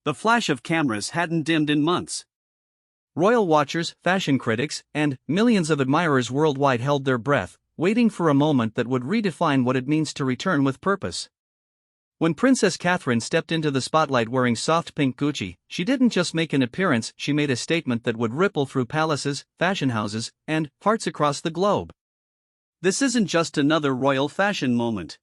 The flash of cameras hadn't dimmed in months. Royal watchers, fashion critics, and millions of admirers worldwide held their breath, waiting for a moment that would redefine what it means to return with purpose. When Princess Catherine stepped into the spotlight wearing soft pink Gucci, she didn't just make an appearance, she made a statement that would ripple through palaces, fashion houses, and hearts across the globe. This isn't just another royal fashion moment.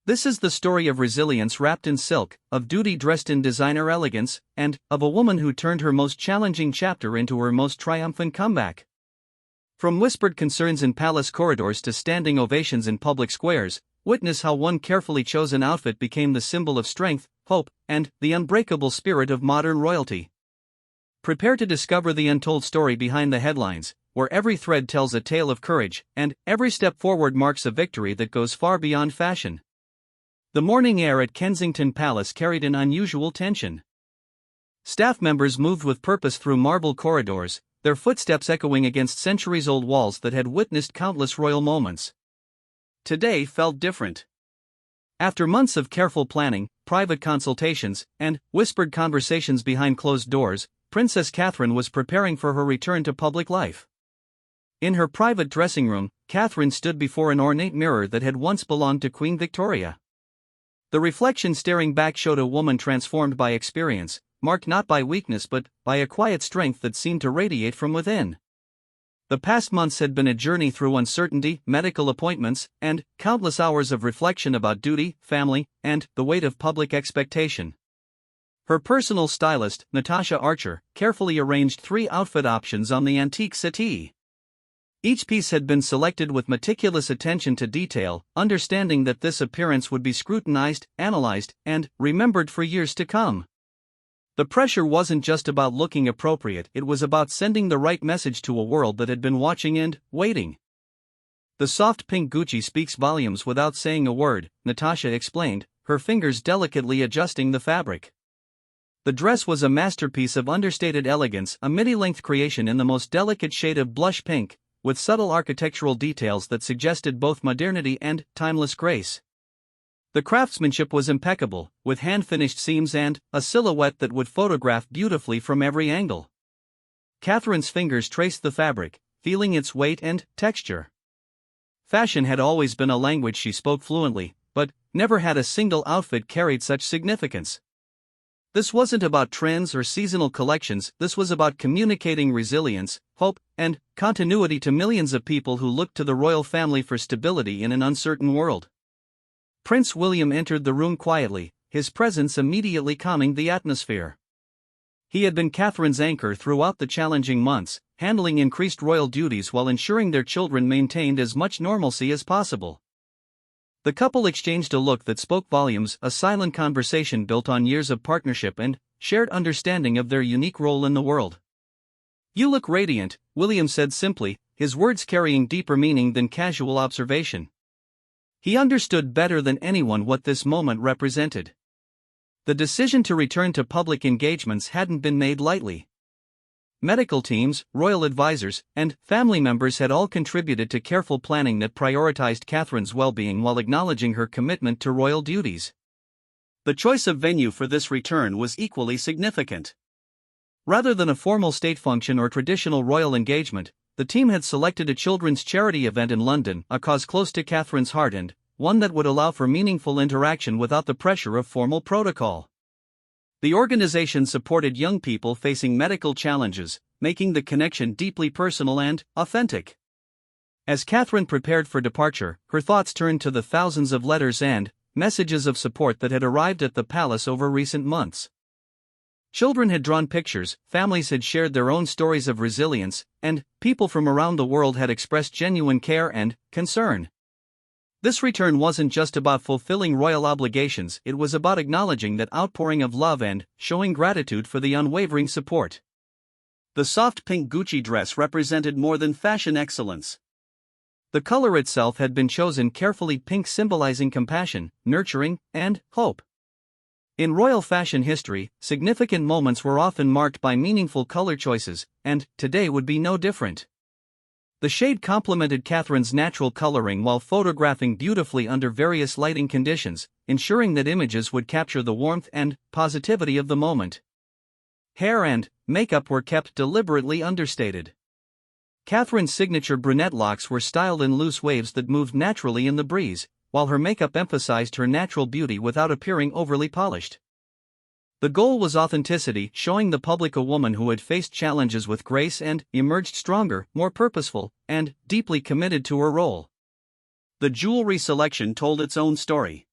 This is the story of resilience wrapped in silk, of duty dressed in designer elegance, and of a woman who turned her most challenging chapter into her most triumphant comeback. From whispered concerns in palace corridors to standing ovations in public squares, witness how one carefully chosen outfit became the symbol of strength, hope, and the unbreakable spirit of modern royalty. Prepare to discover the untold story behind the headlines, where every thread tells a tale of courage, and every step forward marks a victory that goes far beyond fashion. The morning air at Kensington Palace carried an unusual tension. Staff members moved with purpose through marble corridors, their footsteps echoing against centuries-old walls that had witnessed countless royal moments. Today felt different. After months of careful planning, private consultations, and whispered conversations behind closed doors, Princess Catherine was preparing for her return to public life. In her private dressing room, Catherine stood before an ornate mirror that had once belonged to Queen Victoria. The reflection staring back showed a woman transformed by experience, marked not by weakness but by a quiet strength that seemed to radiate from within. The past months had been a journey through uncertainty, medical appointments, and countless hours of reflection about duty, family, and the weight of public expectation. Her personal stylist, Natasha Archer, carefully arranged 3 outfit options on the antique settee. Each piece had been selected with meticulous attention to detail, understanding that this appearance would be scrutinized, analyzed, and remembered for years to come. The pressure wasn't just about looking appropriate, it was about sending the right message to a world that had been watching and waiting. The soft pink Gucci speaks volumes without saying a word, Natasha explained, her fingers delicately adjusting the fabric. The dress was a masterpiece of understated elegance, a midi-length creation in the most delicate shade of blush pink, with subtle architectural details that suggested both modernity and timeless grace. The craftsmanship was impeccable, with hand-finished seams and a silhouette that would photograph beautifully from every angle. Catherine's fingers traced the fabric, feeling its weight and texture. Fashion had always been a language she spoke fluently, but never had a single outfit carried such significance. This wasn't about trends or seasonal collections, this was about communicating resilience, hope, and continuity to millions of people who looked to the royal family for stability in an uncertain world. Prince William entered the room quietly, his presence immediately calming the atmosphere. He had been Catherine's anchor throughout the challenging months, handling increased royal duties while ensuring their children maintained as much normalcy as possible. The couple exchanged a look that spoke volumes, a silent conversation built on years of partnership and shared understanding of their unique role in the world. "You look radiant," William said simply, his words carrying deeper meaning than casual observation. He understood better than anyone what this moment represented. The decision to return to public engagements hadn't been made lightly. Medical teams, royal advisors, and family members had all contributed to careful planning that prioritized Catherine's well-being while acknowledging her commitment to royal duties. The choice of venue for this return was equally significant. Rather than a formal state function or traditional royal engagement, the team had selected a children's charity event in London, a cause close to Catherine's heart and one that would allow for meaningful interaction without the pressure of formal protocol. The organization supported young people facing medical challenges, making the connection deeply personal and authentic. As Catherine prepared for departure, her thoughts turned to the thousands of letters and messages of support that had arrived at the palace over recent months. Children had drawn pictures, families had shared their own stories of resilience, and people from around the world had expressed genuine care and concern. This return wasn't just about fulfilling royal obligations, it was about acknowledging that outpouring of love and showing gratitude for the unwavering support. The soft pink Gucci dress represented more than fashion excellence. The color itself had been chosen carefully, pink symbolizing compassion, nurturing, and hope. In royal fashion history, significant moments were often marked by meaningful color choices, and today would be no different. The shade complemented Catherine's natural coloring while photographing beautifully under various lighting conditions, ensuring that images would capture the warmth and positivity of the moment. Hair and makeup were kept deliberately understated. Catherine's signature brunette locks were styled in loose waves that moved naturally in the breeze, while her makeup emphasized her natural beauty without appearing overly polished. The goal was authenticity, showing the public a woman who had faced challenges with grace and emerged stronger, more purposeful, and deeply committed to her role. The jewelry selection told its own story.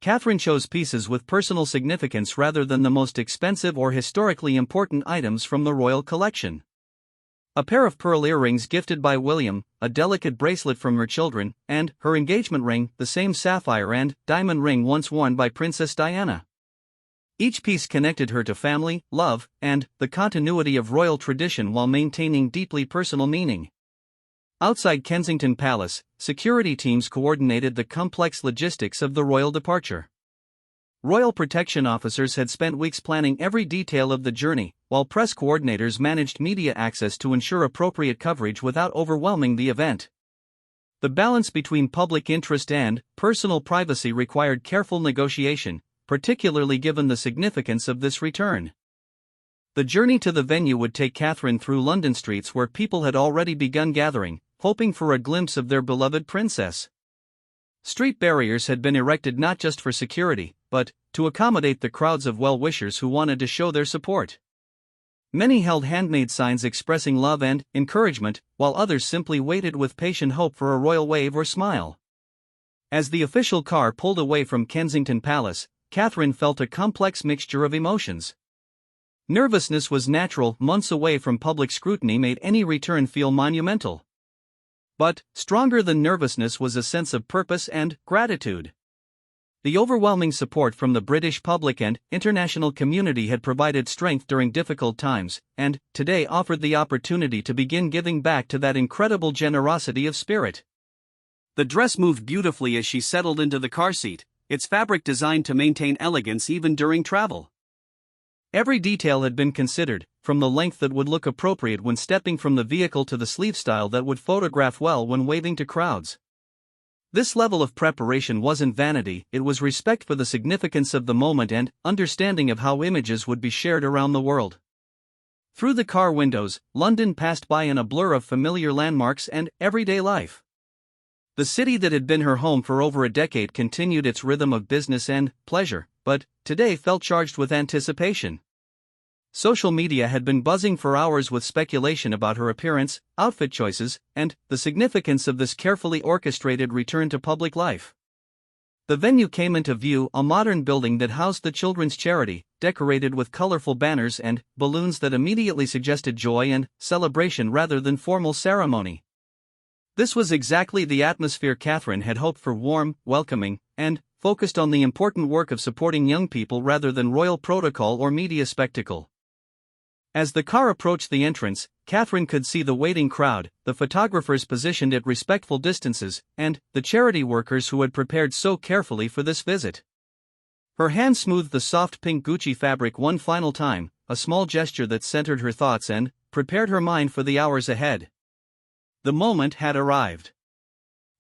Catherine chose pieces with personal significance rather than the most expensive or historically important items from the royal collection. A pair of pearl earrings gifted by William, a delicate bracelet from her children, and her engagement ring, the same sapphire and diamond ring once worn by Princess Diana. Each piece connected her to family, love, and the continuity of royal tradition while maintaining deeply personal meaning. Outside Kensington Palace, security teams coordinated the complex logistics of the royal departure. Royal protection officers had spent weeks planning every detail of the journey, while press coordinators managed media access to ensure appropriate coverage without overwhelming the event. The balance between public interest and personal privacy required careful negotiation, particularly given the significance of this return. The journey to the venue would take Catherine through London streets where people had already begun gathering, hoping for a glimpse of their beloved princess. Street barriers had been erected not just for security, but to accommodate the crowds of well-wishers who wanted to show their support. Many held handmade signs expressing love and encouragement, while others simply waited with patient hope for a royal wave or smile. As the official car pulled away from Kensington Palace, Catherine felt a complex mixture of emotions. Nervousness was natural, months away from public scrutiny made any return feel monumental. But, stronger than nervousness was a sense of purpose and gratitude. The overwhelming support from the British public and international community had provided strength during difficult times, and today offered the opportunity to begin giving back to that incredible generosity of spirit. The dress moved beautifully as she settled into the car seat, its fabric designed to maintain elegance even during travel. Every detail had been considered, from the length that would look appropriate when stepping from the vehicle to the sleeve style that would photograph well when waving to crowds. This level of preparation wasn't vanity, it was respect for the significance of the moment and understanding of how images would be shared around the world. Through the car windows, London passed by in a blur of familiar landmarks and everyday life. The city that had been her home for over a decade continued its rhythm of business and pleasure, but today felt charged with anticipation. Social media had been buzzing for hours with speculation about her appearance, outfit choices, and the significance of this carefully orchestrated return to public life. The venue came into view, a modern building that housed the children's charity, decorated with colorful banners and balloons that immediately suggested joy and celebration rather than formal ceremony. This was exactly the atmosphere Catherine had hoped for: warm, welcoming, and focused on the important work of supporting young people rather than royal protocol or media spectacle. As the car approached the entrance, Catherine could see the waiting crowd, the photographers positioned at respectful distances, and the charity workers who had prepared so carefully for this visit. Her hand smoothed the soft pink Gucci fabric one final time, a small gesture that centered her thoughts and prepared her mind for the hours ahead. The moment had arrived.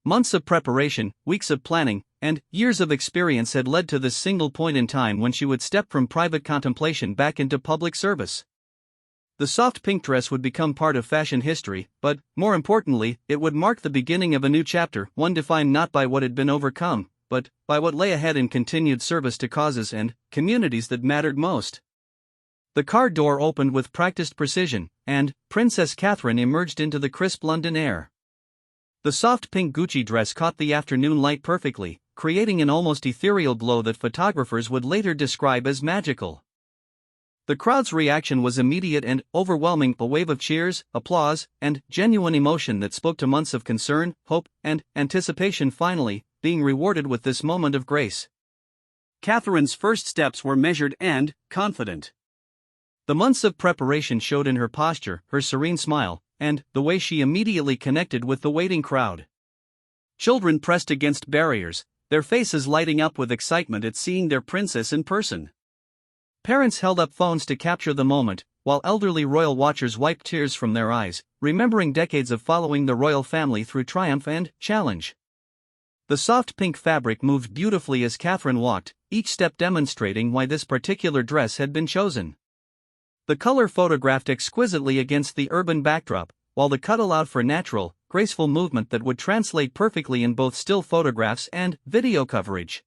Months of preparation, weeks of planning, and years of experience had led to this single point in time when she would step from private contemplation back into public service. The soft pink dress would become part of fashion history, but, more importantly, it would mark the beginning of a new chapter, one defined not by what had been overcome, but by what lay ahead in continued service to causes and communities that mattered most. The car door opened with practiced precision, and Princess Catherine emerged into the crisp London air. The soft pink Gucci dress caught the afternoon light perfectly, creating an almost ethereal glow that photographers would later describe as magical. The crowd's reaction was immediate and overwhelming, a wave of cheers, applause, and genuine emotion that spoke to months of concern, hope, and anticipation finally being rewarded with this moment of grace. Catherine's first steps were measured and confident. The months of preparation showed in her posture, her serene smile, and the way she immediately connected with the waiting crowd. Children pressed against barriers, their faces lighting up with excitement at seeing their princess in person. Parents held up phones to capture the moment, while elderly royal watchers wiped tears from their eyes, remembering decades of following the royal family through triumph and challenge. The soft pink fabric moved beautifully as Catherine walked, each step demonstrating why this particular dress had been chosen. The color photographed exquisitely against the urban backdrop, while the cut allowed for natural, graceful movement that would translate perfectly in both still photographs and video coverage.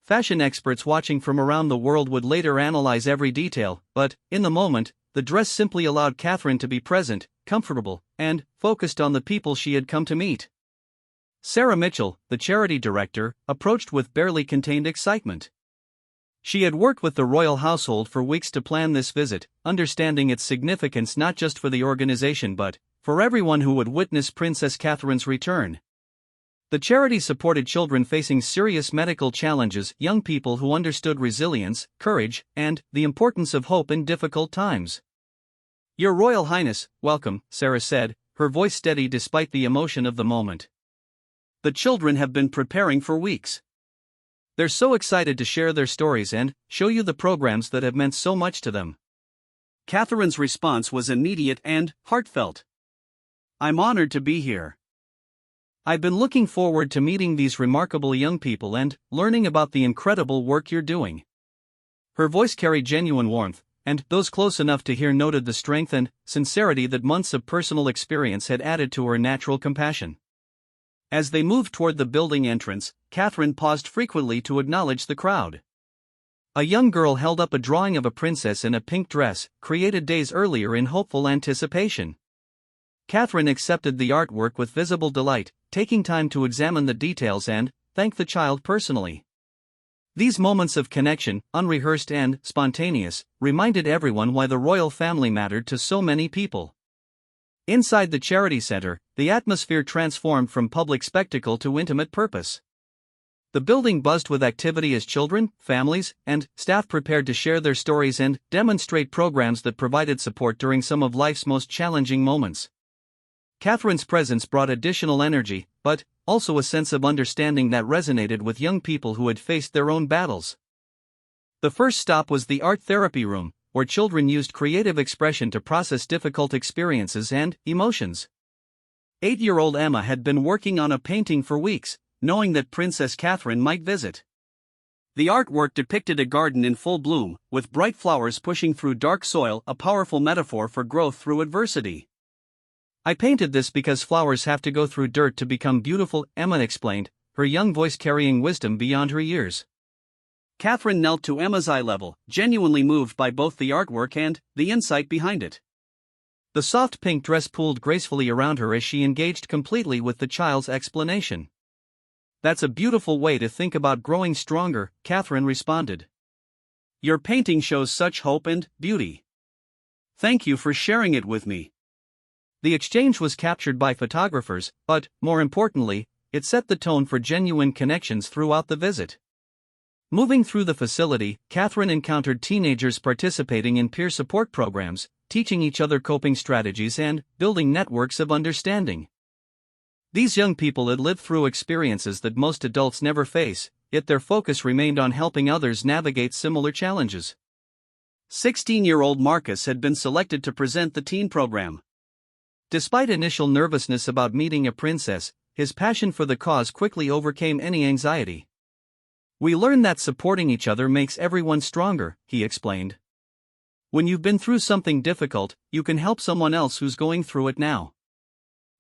Fashion experts watching from around the world would later analyze every detail, but, in the moment, the dress simply allowed Catherine to be present, comfortable, and focused on the people she had come to meet. Sarah Mitchell, the charity director, approached with barely contained excitement. She had worked with the royal household for weeks to plan this visit, understanding its significance not just for the organization but for everyone who would witness Princess Catherine's return. The charity supported children facing serious medical challenges, young people who understood resilience, courage, and the importance of hope in difficult times. "Your Royal Highness, welcome," Sarah said, her voice steady despite the emotion of the moment. "The children have been preparing for weeks. They're so excited to share their stories and show you the programs that have meant so much to them." Catherine's response was immediate and heartfelt. "I'm honored to be here. I've been looking forward to meeting these remarkable young people and learning about the incredible work you're doing." Her voice carried genuine warmth, and those close enough to hear noted the strength and sincerity that months of personal experience had added to her natural compassion. As they moved toward the building entrance, Catherine paused frequently to acknowledge the crowd. A young girl held up a drawing of a princess in a pink dress, created days earlier in hopeful anticipation. Catherine accepted the artwork with visible delight, taking time to examine the details and thank the child personally. These moments of connection, unrehearsed and spontaneous, reminded everyone why the royal family mattered to so many people. Inside the charity center, the atmosphere transformed from public spectacle to intimate purpose. The building buzzed with activity as children, families, and staff prepared to share their stories and demonstrate programs that provided support during some of life's most challenging moments. Catherine's presence brought additional energy, but also a sense of understanding that resonated with young people who had faced their own battles. The first stop was the art therapy room, where children used creative expression to process difficult experiences and emotions. 8-year-old Emma had been working on a painting for weeks, knowing that Princess Catherine might visit. The artwork depicted a garden in full bloom, with bright flowers pushing through dark soil, a powerful metaphor for growth through adversity. "I painted this because flowers have to go through dirt to become beautiful," Emma explained, her young voice carrying wisdom beyond her years. Catherine knelt to Emma's eye level, genuinely moved by both the artwork and the insight behind it. The soft pink dress pooled gracefully around her as she engaged completely with the child's explanation. "That's a beautiful way to think about growing stronger," Catherine responded. "Your painting shows such hope and beauty. Thank you for sharing it with me." The exchange was captured by photographers, but, more importantly, it set the tone for genuine connections throughout the visit. Moving through the facility, Catherine encountered teenagers participating in peer support programs, teaching each other coping strategies and building networks of understanding. These young people had lived through experiences that most adults never face, yet their focus remained on helping others navigate similar challenges. 16-year-old Marcus had been selected to present the teen program. Despite initial nervousness about meeting a princess, his passion for the cause quickly overcame any anxiety. "We learned that supporting each other makes everyone stronger," he explained. "When you've been through something difficult, you can help someone else who's going through it now."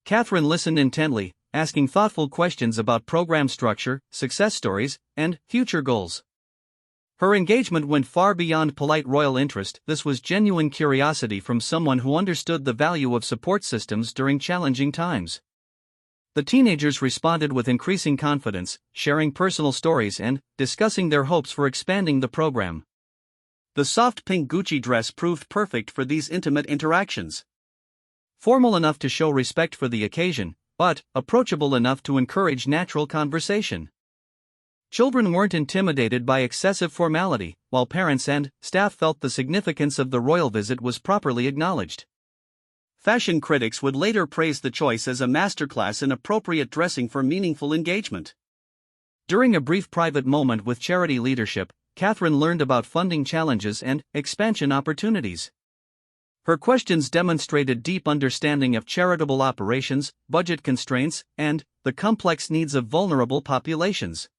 Catherine listened intently, asking thoughtful questions about program structure, success stories, and future goals. Her engagement went far beyond polite royal interest. This was genuine curiosity from someone who understood the value of support systems during challenging times. The teenagers responded with increasing confidence, sharing personal stories and discussing their hopes for expanding the program. The soft pink Gucci dress proved perfect for these intimate interactions. Formal enough to show respect for the occasion, but approachable enough to encourage natural conversation. Children weren't intimidated by excessive formality, while parents and staff felt the significance of the royal visit was properly acknowledged. Fashion critics would later praise the choice as a masterclass in appropriate dressing for meaningful engagement. During a brief private moment with charity leadership, Catherine learned about funding challenges and expansion opportunities. Her questions demonstrated deep understanding of charitable operations, budget constraints, and the complex needs of vulnerable populations.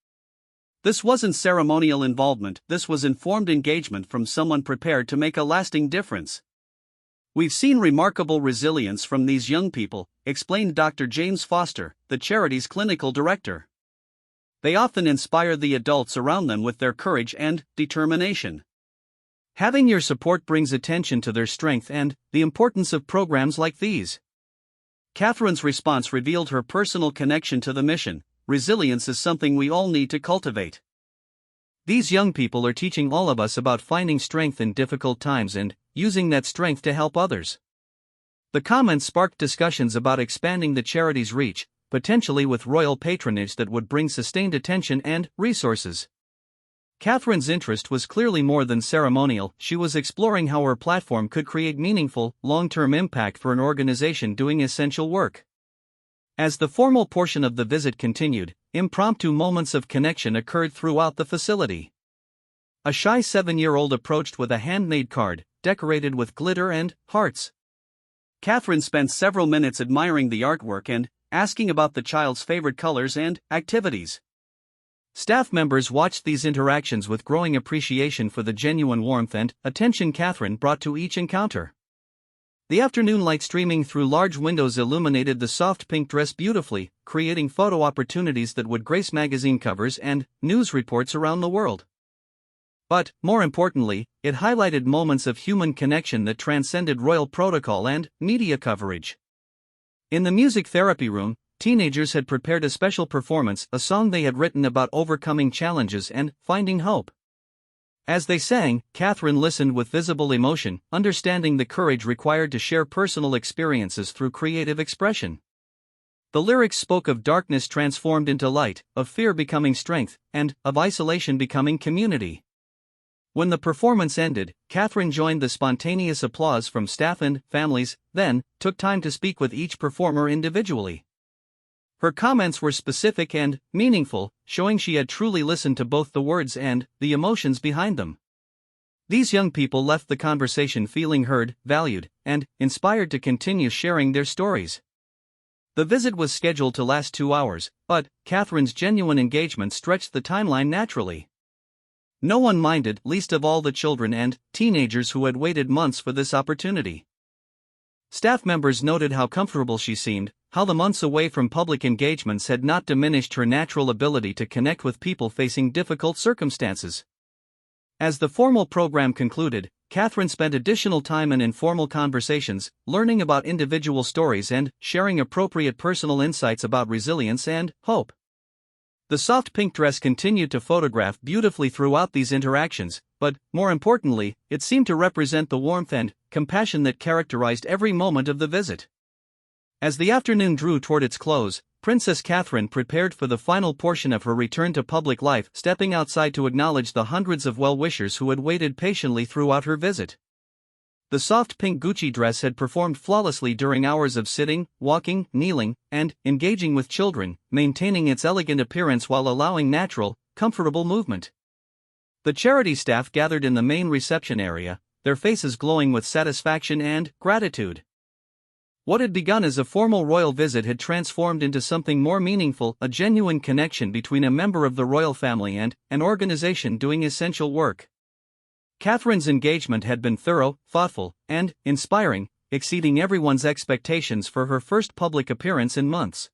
This wasn't ceremonial involvement, this was informed engagement from someone prepared to make a lasting difference. We've seen remarkable resilience from these young people, explained Dr. James Foster, the charity's clinical director. They often inspire the adults around them with their courage and determination. Having your support brings attention to their strength and the importance of programs like these. Catherine's response revealed her personal connection to the mission. Resilience is something we all need to cultivate. These young people are teaching all of us about finding strength in difficult times and using that strength to help others. The comments sparked discussions about expanding the charity's reach, potentially with royal patronage that would bring sustained attention and resources. Catherine's interest was clearly more than ceremonial. She was exploring how her platform could create meaningful, long-term impact for an organization doing essential work. As the formal portion of the visit continued, impromptu moments of connection occurred throughout the facility. A shy 7-year-old approached with a handmade card, decorated with glitter and hearts. Catherine spent several minutes admiring the artwork and asking about the child's favorite colors and activities. Staff members watched these interactions with growing appreciation for the genuine warmth and attention Catherine brought to each encounter. The afternoon light streaming through large windows illuminated the soft pink dress beautifully, creating photo opportunities that would grace magazine covers and news reports around the world. But, more importantly, it highlighted moments of human connection that transcended royal protocol and media coverage. In the music therapy room, teenagers had prepared a special performance, a song they had written about overcoming challenges and finding hope. As they sang, Catherine listened with visible emotion, understanding the courage required to share personal experiences through creative expression. The lyrics spoke of darkness transformed into light, of fear becoming strength, and of isolation becoming community. When the performance ended, Catherine joined the spontaneous applause from staff and families, then took time to speak with each performer individually. Her comments were specific and meaningful, showing she had truly listened to both the words and the emotions behind them. These young people left the conversation feeling heard, valued, and inspired to continue sharing their stories. The visit was scheduled to last 2 hours, but Catherine's genuine engagement stretched the timeline naturally. No one minded, least of all the children and teenagers who had waited months for this opportunity. Staff members noted how comfortable she seemed, how the months away from public engagements had not diminished her natural ability to connect with people facing difficult circumstances. As the formal program concluded, Catherine spent additional time in informal conversations, learning about individual stories and sharing appropriate personal insights about resilience and hope. The soft pink dress continued to photograph beautifully throughout these interactions, but, more importantly, it seemed to represent the warmth and compassion that characterized every moment of the visit. As the afternoon drew toward its close, Princess Catherine prepared for the final portion of her return to public life, stepping outside to acknowledge the hundreds of well-wishers who had waited patiently throughout her visit. The soft pink Gucci dress had performed flawlessly during hours of sitting, walking, kneeling, and engaging with children, maintaining its elegant appearance while allowing natural, comfortable movement. The charity staff gathered in the main reception area, their faces glowing with satisfaction and gratitude. What had begun as a formal royal visit had transformed into something more meaningful, a genuine connection between a member of the royal family and an organization doing essential work. Catherine's engagement had been thorough, thoughtful, and inspiring, exceeding everyone's expectations for her first public appearance in months.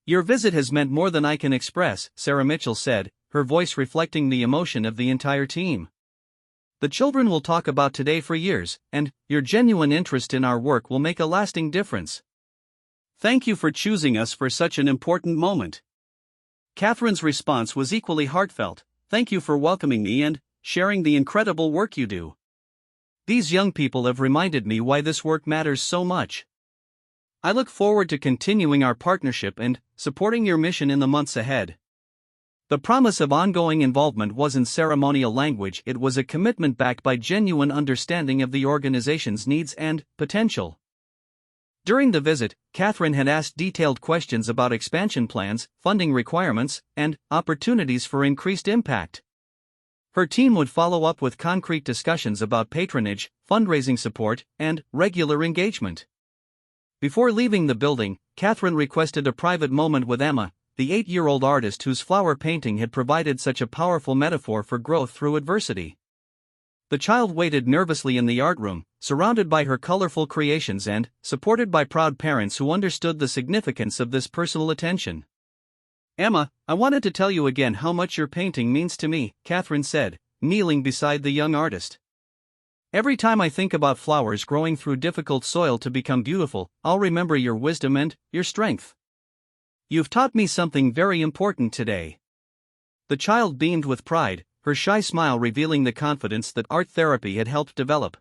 "Your visit has meant more than I can express," Sarah Mitchell said, her voice reflecting the emotion of the entire team. "The children will talk about today for years, and your genuine interest in our work will make a lasting difference. Thank you for choosing us for such an important moment." Catherine's response was equally heartfelt. "Thank you for welcoming me and sharing the incredible work you do. These young people have reminded me why this work matters so much. I look forward to continuing our partnership and supporting your mission in the months ahead." The promise of ongoing involvement wasn't ceremonial language, it was a commitment backed by genuine understanding of the organization's needs and potential. During the visit, Catherine had asked detailed questions about expansion plans, funding requirements, and opportunities for increased impact. Her team would follow up with concrete discussions about patronage, fundraising support, and regular engagement. Before leaving the building, Catherine requested a private moment with Emma, the 8-year-old artist whose flower painting had provided such a powerful metaphor for growth through adversity. The child waited nervously in the art room, surrounded by her colorful creations and supported by proud parents who understood the significance of this personal attention. "Emma, I wanted to tell you again how much your painting means to me," Catherine said, kneeling beside the young artist. "Every time I think about flowers growing through difficult soil to become beautiful, I'll remember your wisdom and your strength. You've taught me something very important today." The child beamed with pride, her shy smile revealing the confidence that art therapy had helped develop.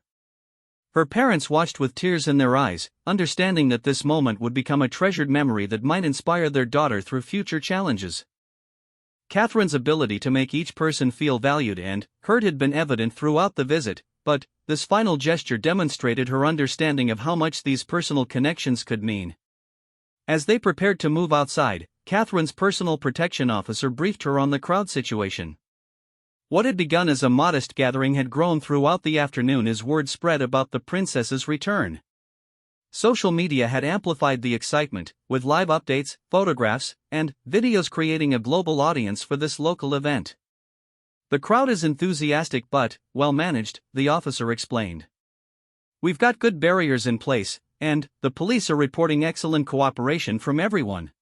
Her parents watched with tears in their eyes, understanding that this moment would become a treasured memory that might inspire their daughter through future challenges. Catherine's ability to make each person feel valued and heard had been evident throughout the visit, but this final gesture demonstrated her understanding of how much these personal connections could mean. As they prepared to move outside, Catherine's personal protection officer briefed her on the crowd situation. What had begun as a modest gathering had grown throughout the afternoon as word spread about the princess's return. Social media had amplified the excitement, with live updates, photographs, and videos creating a global audience for this local event. "The crowd is enthusiastic but well managed," the officer explained. "We've got good barriers in place, and the police are reporting excellent cooperation from everyone.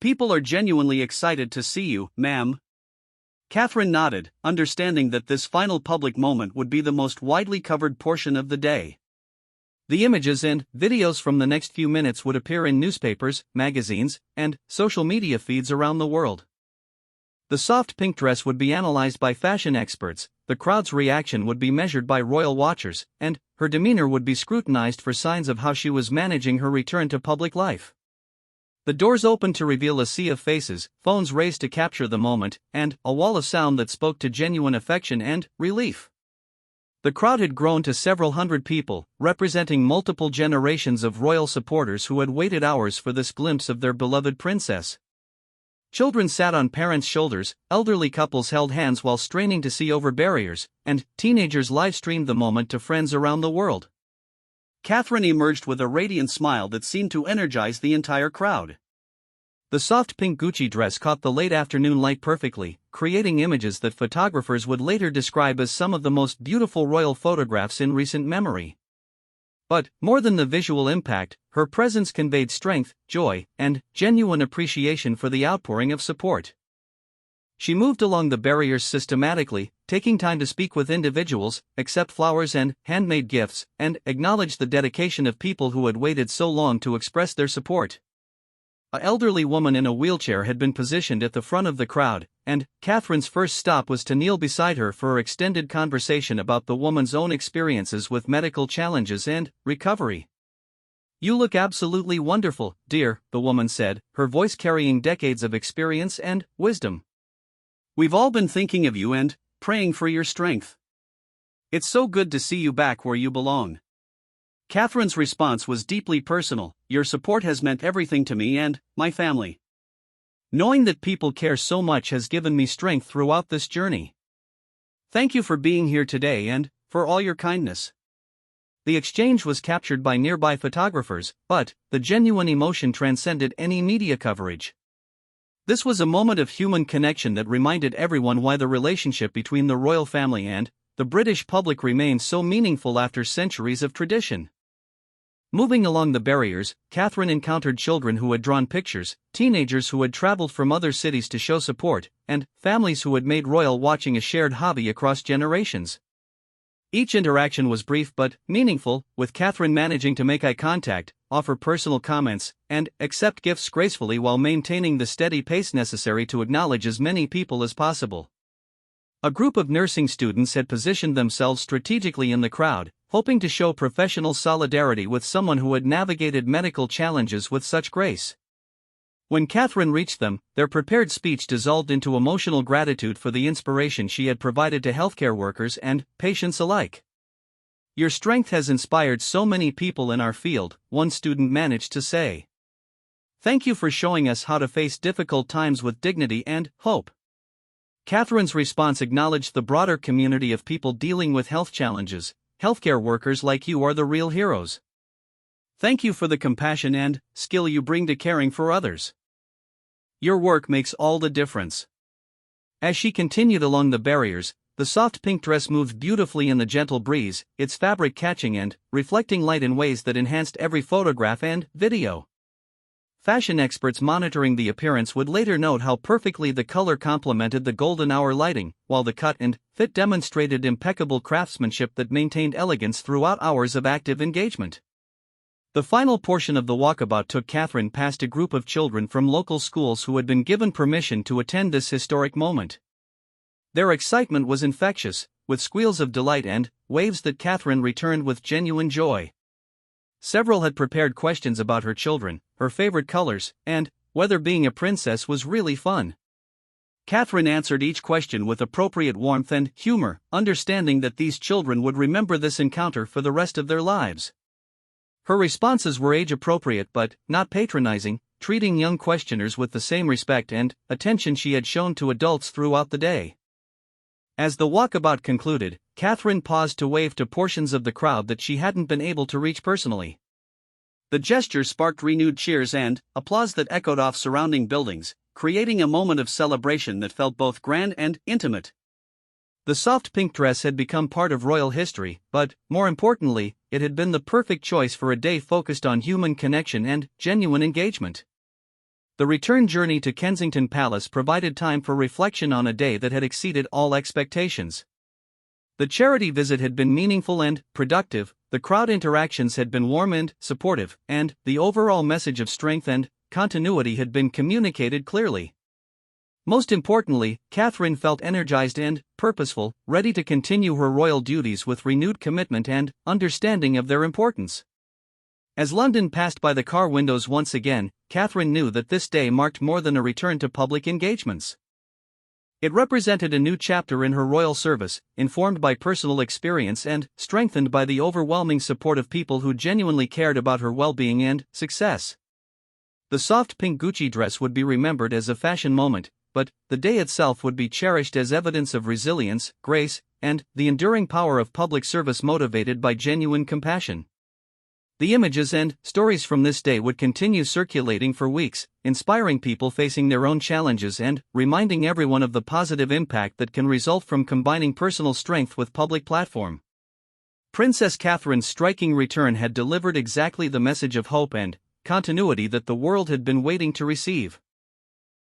People are genuinely excited to see you, ma'am." Catherine nodded, understanding that this final public moment would be the most widely covered portion of the day. The images and videos from the next few minutes would appear in newspapers, magazines, and social media feeds around the world. The soft pink dress would be analyzed by fashion experts, the crowd's reaction would be measured by royal watchers, and her demeanor would be scrutinized for signs of how she was managing her return to public life. The doors opened to reveal a sea of faces, phones raised to capture the moment, and a wall of sound that spoke to genuine affection and relief. The crowd had grown to several hundred people, representing multiple generations of royal supporters who had waited hours for this glimpse of their beloved princess. Children sat on parents' shoulders, elderly couples held hands while straining to see over barriers, and teenagers live-streamed the moment to friends around the world. Catherine emerged with a radiant smile that seemed to energize the entire crowd. The soft pink Gucci dress caught the late afternoon light perfectly, creating images that photographers would later describe as some of the most beautiful royal photographs in recent memory. But, more than the visual impact, her presence conveyed strength, joy, and genuine appreciation for the outpouring of support. She moved along the barriers systematically, taking time to speak with individuals, accept flowers and handmade gifts, and acknowledge the dedication of people who had waited so long to express their support. An elderly woman in a wheelchair had been positioned at the front of the crowd, and Catherine's first stop was to kneel beside her for an extended conversation about the woman's own experiences with medical challenges and recovery. "You look absolutely wonderful, dear," the woman said, her voice carrying decades of experience and wisdom. "We've all been thinking of you and praying for your strength. It's so good to see you back where you belong." Catherine's response was deeply personal. "Your support has meant everything to me and my family. Knowing that people care so much has given me strength throughout this journey. Thank you for being here today and for all your kindness." The exchange was captured by nearby photographers, but the genuine emotion transcended any media coverage. This was a moment of human connection that reminded everyone why the relationship between the royal family and the British public remains so meaningful after centuries of tradition. Moving along the barriers, Catherine encountered children who had drawn pictures, teenagers who had traveled from other cities to show support, and families who had made royal watching a shared hobby across generations. Each interaction was brief but meaningful, with Catherine managing to make eye contact, offer personal comments, and accept gifts gracefully while maintaining the steady pace necessary to acknowledge as many people as possible. A group of nursing students had positioned themselves strategically in the crowd, hoping to show professional solidarity with someone who had navigated medical challenges with such grace. When Catherine reached them, their prepared speech dissolved into emotional gratitude for the inspiration she had provided to healthcare workers and patients alike. "Your strength has inspired so many people in our field," one student managed to say. "Thank you for showing us how to face difficult times with dignity and hope." Catherine's response acknowledged the broader community of people dealing with health challenges. Healthcare workers like you are the real heroes. Thank you for the compassion and skill you bring to caring for others. Your work makes all the difference. As she continued along the barriers, the soft pink dress moved beautifully in the gentle breeze, its fabric catching and reflecting light in ways that enhanced every photograph and video. Fashion experts monitoring the appearance would later note how perfectly the color complemented the golden hour lighting, while the cut and fit demonstrated impeccable craftsmanship that maintained elegance throughout hours of active engagement. The final portion of the walkabout took Catherine past a group of children from local schools who had been given permission to attend this historic moment. Their excitement was infectious, with squeals of delight and waves that Catherine returned with genuine joy. Several had prepared questions about her children, her favorite colors, and whether being a princess was really fun. Catherine answered each question with appropriate warmth and humor, understanding that these children would remember this encounter for the rest of their lives. Her responses were age-appropriate but not patronizing, treating young questioners with the same respect and attention she had shown to adults throughout the day. As the walkabout concluded, Catherine paused to wave to portions of the crowd that she hadn't been able to reach personally. The gesture sparked renewed cheers and applause that echoed off surrounding buildings, creating a moment of celebration that felt both grand and intimate. The soft pink dress had become part of royal history, but, more importantly, it had been the perfect choice for a day focused on human connection and genuine engagement. The return journey to Kensington Palace provided time for reflection on a day that had exceeded all expectations. The charity visit had been meaningful and productive, the crowd interactions had been warm and supportive, and the overall message of strength and continuity had been communicated clearly. Most importantly, Catherine felt energized and purposeful, ready to continue her royal duties with renewed commitment and understanding of their importance. As London passed by the car windows once again, Catherine knew that this day marked more than a return to public engagements. It represented a new chapter in her royal service, informed by personal experience and strengthened by the overwhelming support of people who genuinely cared about her well-being and success. The soft pink Gucci dress would be remembered as a fashion moment, but the day itself would be cherished as evidence of resilience, grace, and the enduring power of public service motivated by genuine compassion. The images and stories from this day would continue circulating for weeks, inspiring people facing their own challenges and reminding everyone of the positive impact that can result from combining personal strength with public platform. Princess Catherine's striking return had delivered exactly the message of hope and continuity that the world had been waiting to receive.